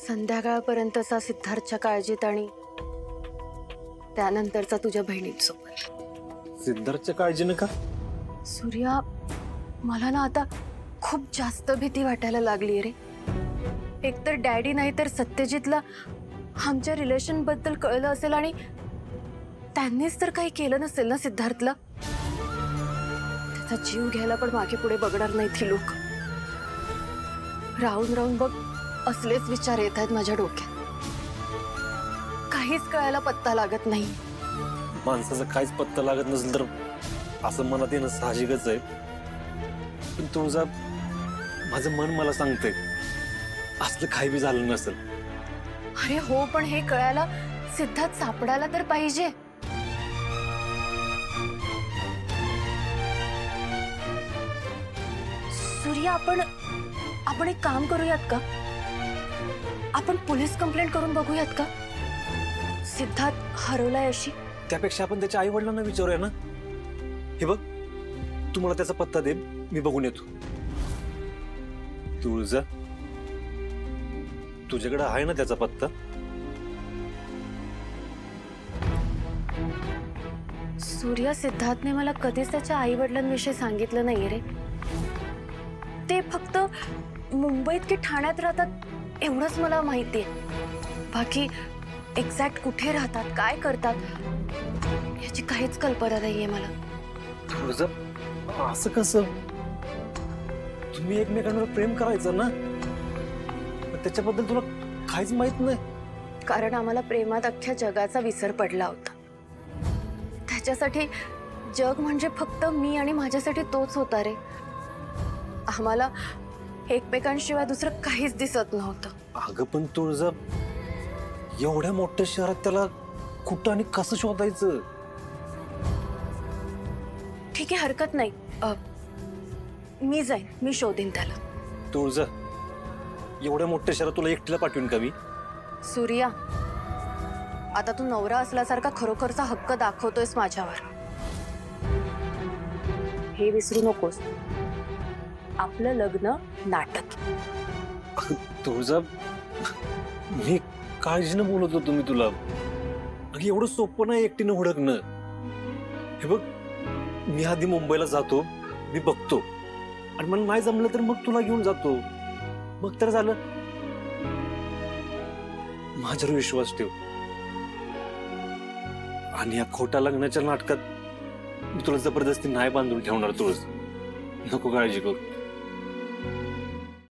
संध्याकाळपर्यंतचा सिद्धार्थच्या काळजीत आणि त्यानंतरचा तुझ्या बहिणींसोबत। सिद्धार्थच्या काळजीने का? सूर्या, मला ना आता खूप जास्त भीती वाटायला लागली रे। एकतर डॅडी नाही तर सत्यजितला आमच्या रिलेशन बद्दल कळलं असेल आणि त्यांनीच तर काही केलं नसेल ना सिद्धार्थला। त्याचा जीव घ्यायला पण मागे पुढे बघणार नाहीत ही लोक। राहून राहून बघ असलेच विचार येत आहेत माझ्या डोक्यात। काहीच कळायला पत्ता लागत नाही। माणसाचा काहीच पत्ता लागत नसेल तर असं मनात येणं साहजिकच आहे, पण तुझा माझं मन मला सांगतंय असलं काही बी झालं नसेल। अरे हो, पण हे कळायला सिद्धार्थ सापडायला तर पाहिजे। सूर्या, आपण एक काम करूयात का? आपण पोलीस कंप्लेंट करून बघूयात का सिद्धार्थ हरवलाय अशी? त्यापेक्षा आपण त्याच्या आई वडिलांना विचारूया ना। हे बघ, तू मला त्याचा पत्ता दे, मी बघून येतो। तुळजा, तुझ्याकडे आहे ना त्याचा पत्ता? सूर्या, सिद्धार्थने मला कधीच त्याच्या आई वडिलांविषयी सांगितलं नाहीये रे। ते फक्त मुंबईत की ठाण्यात राहतात एवढंच मला माहितीये। बाकी एक्झॅक्ट कुठे राहतात, काय करतात याची काहीच कल्पना नाहीये मला। तुळजा, असं कसं? तुम्ही एकमेकांवर प्रेम करायचं ना, त्याच्याबद्दल तुला काहीच माहित नाही? कारण आम्हाला प्रेमात अख्ख्या जगाचा विसर पडला होता। त्याच्यासाठी जग म्हणजे फक्त मी आणि माझ्यासाठी तोच होता रे। आम्हाला एकमेकांशिवाय दुसरं काहीच दिसत नव्हतं। अगं पण तुळजा, एवढ्या मोठ्या शहरात त्याला कुठं आणि कसं शोधायचं? ठीक आहे, हरकत नाही, मी जाईन, मी शोधीन त्याला। तुळजा, एवढ्या मोठ्या शहरात तुला एकटीला पाठवून का मी? सूर्या, आता तू नवरा असल्यासारखा खरोखरचा हक्क दाखवतोयस माझ्यावर, हे विसरू नकोस। आपलं लग्न नाटक। तुळजा, मी काळजीनं बोलत होतो मी तुला। अगं एवढं सोपं नाही एकटीनं हुडकणं। हे बघ, मी आधी मुंबईला जातो, मी बघतो, आणि मला नाही जमलं तर मग तुला घेऊन जातो, मग तर झालं। माझ्यावर विश्वास ठेव, आणि या खोट्या लग्नाच्या नाटकात मी तुला जबरदस्ती नाही बांधून ठेवणार तुळस, नको काळजी करू।